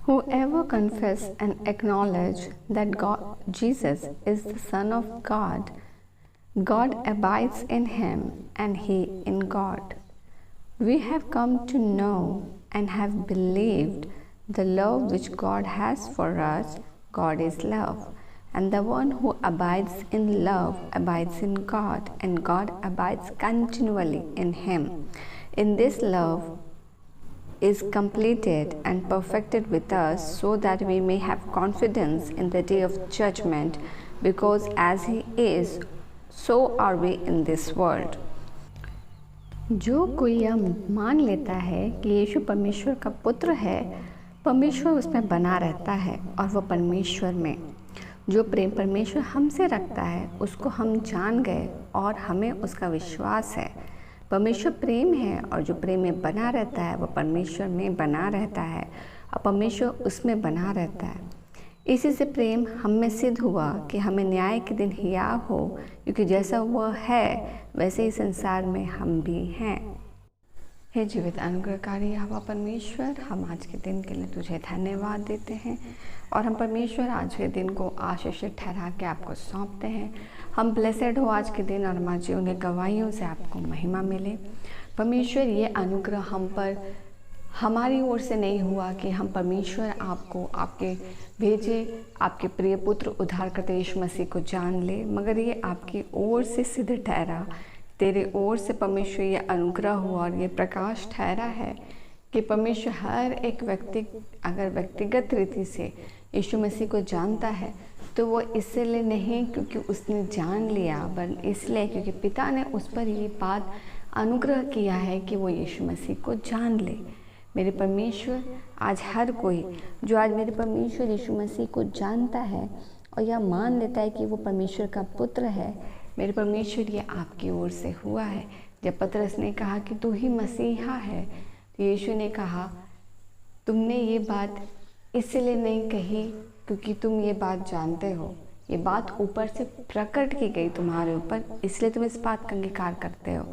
Whoever confess and acknowledge that Jesus is the Son of God, God abides in him and he in God. We have come to know and have believed the love which God has for us. God is love, and the one who abides in love abides in God, and God abides continually in him. In this love is completed and perfected with us, so that we may have confidence in the day of judgment, because as he is, so are we in this world. जो कोई यह मान लेता है कि यीशु परमेश्वर का पुत्र है, परमेश्वर उसमें बना रहता है और वह परमेश्वर में। जो प्रेम परमेश्वर हमसे रखता है उसको हम जान गए और हमें उसका विश्वास है। परमेश्वर प्रेम है और जो प्रेम में बना रहता है वह परमेश्वर में बना रहता है और परमेश्वर उसमें बना रहता है। इसी से प्रेम हम में सिद्ध हुआ कि हमें न्याय के दिन हियाव हो, क्योंकि जैसा वह है वैसे ही संसार में हम भी हैं। हे जीवित अनुग्रहकारी यहोवा परमेश्वर, हम आज के दिन के लिए तुझे धन्यवाद देते हैं और हम परमेश्वर आज के दिन को आशीषित ठहरा के आपको सौंपते हैं। हम ब्लेसेड हो आज के दिन और हमारे जीवन की गवाहियों से आपको महिमा मिले। परमेश्वर ये अनुग्रह हम पर हमारी ओर से नहीं हुआ कि हम परमेश्वर आपको आपके भेजे आपके प्रिय पुत्र उद्धारकर्ता यीशु मसीह को जान ले, मगर ये आपकी ओर से सिद्ध ठहरा। तेरे ओर से परमेश्वर ये अनुग्रह हुआ और ये प्रकाश ठहरा है कि परमेश्वर हर एक व्यक्ति अगर व्यक्तिगत रीति से यीशु मसीह को जानता है तो वो इसलिए नहीं क्योंकि उसने जान लिया, पर इसलिए क्योंकि पिता ने उस पर ये बात अनुग्रह किया है कि वो यीशु मसीह को जान ले। मेरे परमेश्वर, आज हर कोई जो आज मेरे परमेश्वर यीशु मसीह को जानता है और यह मान लेता है कि वो परमेश्वर का पुत्र है, मेरे परमेश्वर ये आपकी ओर से हुआ है। जब पतरस ने कहा कि तू ही मसीहा है, तो यीशु ने कहा तुमने ये बात इसलिए नहीं कही क्योंकि तुम ये बात जानते हो, ये बात ऊपर से प्रकट की गई तुम्हारे ऊपर, इसलिए तुम इस बात का अंगीकार करते हो।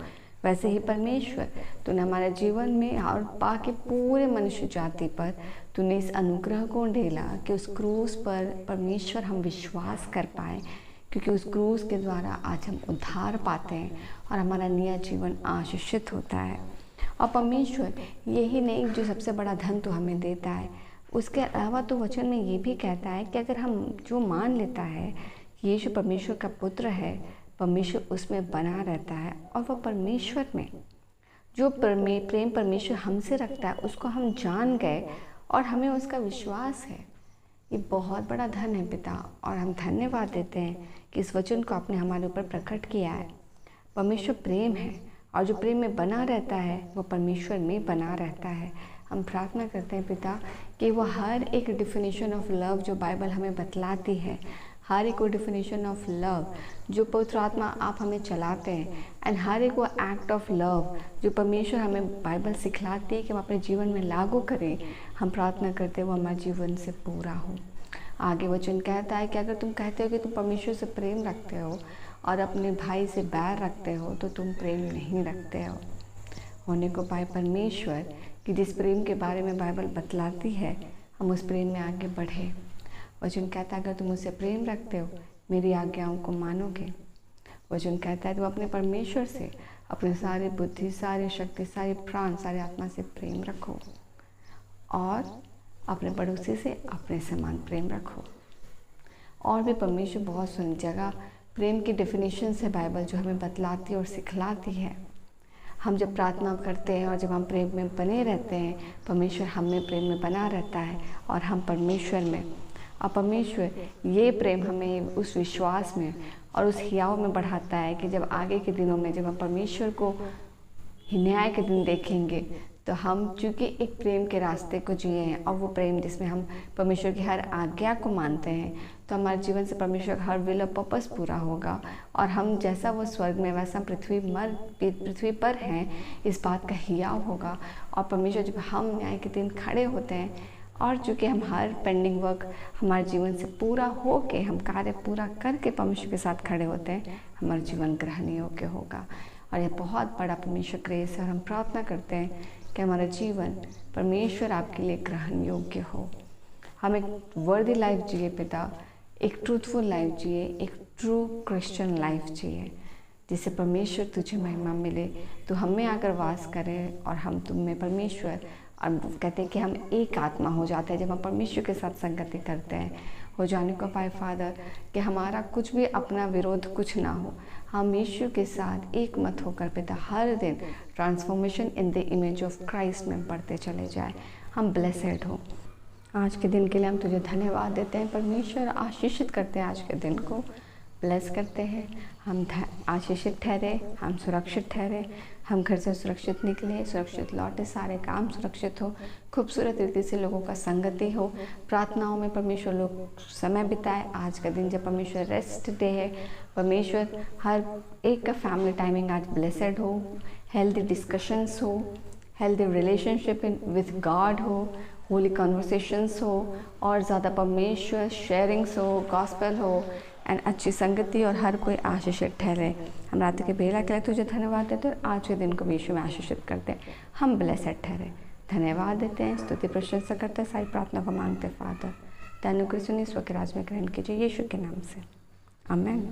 वैसे ही परमेश्वर तूने हमारे जीवन में और बाकी पूरे मनुष्य जाति पर तूने इस अनुग्रह को डेला कि उस क्रूस पर परमेश्वर हम विश्वास कर पाए, क्योंकि उस क्रूस के द्वारा आज हम उद्धार पाते हैं और हमारा नया जीवन आशीषित होता है। और परमेश्वर यही नहीं जो सबसे बड़ा धन तो हमें देता है, उसके अलावा तो वचन में ये भी कहता है कि अगर हम जो मान लेता है कि यीशु परमेश्वर का पुत्र है, परमेश्वर उसमें बना रहता है और वह परमेश्वर में। जो प्रेम परमेश्वर हमसे रखता है उसको हम जान गए और हमें उसका विश्वास है। ये बहुत बड़ा धन है पिता, और हम धन्यवाद देते हैं कि इस वचन को आपने हमारे ऊपर प्रकट किया है। परमेश्वर प्रेम है और जो प्रेम में बना रहता है वो परमेश्वर में बना रहता है। हम प्रार्थना करते हैं पिता कि वो हर एक डिफिनेशन ऑफ लव जो बाइबल हमें बतलाती है, हर एक वो डिफिनेशन ऑफ लव जो पवित्र आत्मा आप हमें चलाते हैं, एंड हर एक वो एक्ट ऑफ लव जो परमेश्वर हमें बाइबल सिखलाती है कि हम अपने जीवन में लागू करें, हम प्रार्थना करते हैं वो हमारे जीवन से पूरा हो। आगे वचन कहता है कि अगर तुम कहते हो कि तुम परमेश्वर से प्रेम रखते हो और अपने भाई से बैर रखते हो तो तुम प्रेम नहीं रखते हो। होने को पाए परमेश्वर कि जिस प्रेम के बारे में बाइबल बतलाती है हम उस प्रेम में आगे बढ़े। वचन कहता है अगर तुम मुझसे प्रेम रखते हो मेरी आज्ञाओं को मानोगे। वचन कहता है तुम अपने परमेश्वर से अपने सारी बुद्धि, सारी शक्ति, सारे प्राण, सारे आत्मा से प्रेम रखो और अपने पड़ोसी से अपने समान प्रेम रखो। और भी परमेश्वर बहुत सुंदर जगह प्रेम की डेफिनेशन है बाइबल जो हमें बतलाती और सिखलाती है। हम जब प्रार्थना करते हैं और जब हम प्रेम में बने रहते हैं, परमेश्वर हम में प्रेम में बना रहता है और हम परमेश्वर में। और परमेश्वर ये प्रेम हमें उस विश्वास में और उस हियाव में बढ़ाता है कि जब आगे के दिनों में जब हम परमेश्वर को न्याय के दिन देखेंगे तो हम चूँकि एक प्रेम के रास्ते को जिए हैं और वो प्रेम जिसमें हम परमेश्वर की हर आज्ञा को मानते हैं, तो हमारे जीवन से परमेश्वर का हर विल और पर्पस पूरा होगा और हम जैसा वो स्वर्ग में वैसा पृथ्वी पर हैं इस बात का हियाव होगा। और परमेश्वर जब हम न्याय के दिन खड़े होते हैं और चूँकि हम हर पेंडिंग वर्क हमारे जीवन से पूरा हो के हम कार्य पूरा करके परमेश्वर के साथ खड़े होते हैं, हमारा जीवन ग्रहण योग्य होगा। और यह बहुत बड़ा परमेश्वर ग्रेस है और हम प्रार्थना करते हैं कि हमारा जीवन परमेश्वर आपके लिए ग्रहण योग्य हो। हम एक वर्दी लाइफ जिए पिता, एक ट्रूथफुल लाइफ जिए, एक ट्रू क्रिश्चियन लाइफ जिए, जिससे परमेश्वर तुझे महिमा मिले, तो हम में आकर वास करे और हम तुम में परमेश्वर। और कहते हैं कि हम एक आत्मा हो जाते हैं जब हम परमेश्वर के साथ संगति करते हैं। हो जाने को पाए फादर कि हमारा कुछ भी अपना विरोध कुछ ना हो, हम यीशु के साथ एक मत होकर पिता हर दिन transformation in the image of Christ में बढ़ते चले जाए। हम ब्लेसेड हो। आज के दिन के लिए हम तुझे धन्यवाद देते हैं परमेश्वर, आशीषित करते हैं आज के दिन को, ब्लेस करते हैं। हम आशीषित ठहरे, हम सुरक्षित ठहरे, हम घर से सुरक्षित निकले, सुरक्षित लौटे, सारे काम सुरक्षित हो, खूबसूरत रीति से लोगों का संगति हो, प्रार्थनाओं में परमेश्वर लोग समय बिताए। आज का दिन जब परमेश्वर रेस्ट डे है, परमेश्वर हर एक का फैमिली टाइमिंग आज ब्लेसेड हो, हेल्दी डिस्कशंस हो, हेल्दी रिलेशनशिप विथ गॉड हो, होली कॉन्वर्सेशंस हो, और ज़्यादा परमेश्वर शेयरिंग्स हो, गॉस्पेल हो एंड अच्छी संगति, और हर कोई आशीषित ठहरे। हम रात के बेला के लिए तुझे धन्यवाद देते हैं और आज के दिन को यीशु में आशीषित करते हैं। हम ब्लेसेड ठहरे, धन्यवाद देते हैं, स्तुति प्रशंसा करते हैं, सारी प्रार्थना को मांगते फादर। धन्य कृष्ण ईश्वर के राज में ग्रहण कीजिए यीशु के नाम से, आमेन।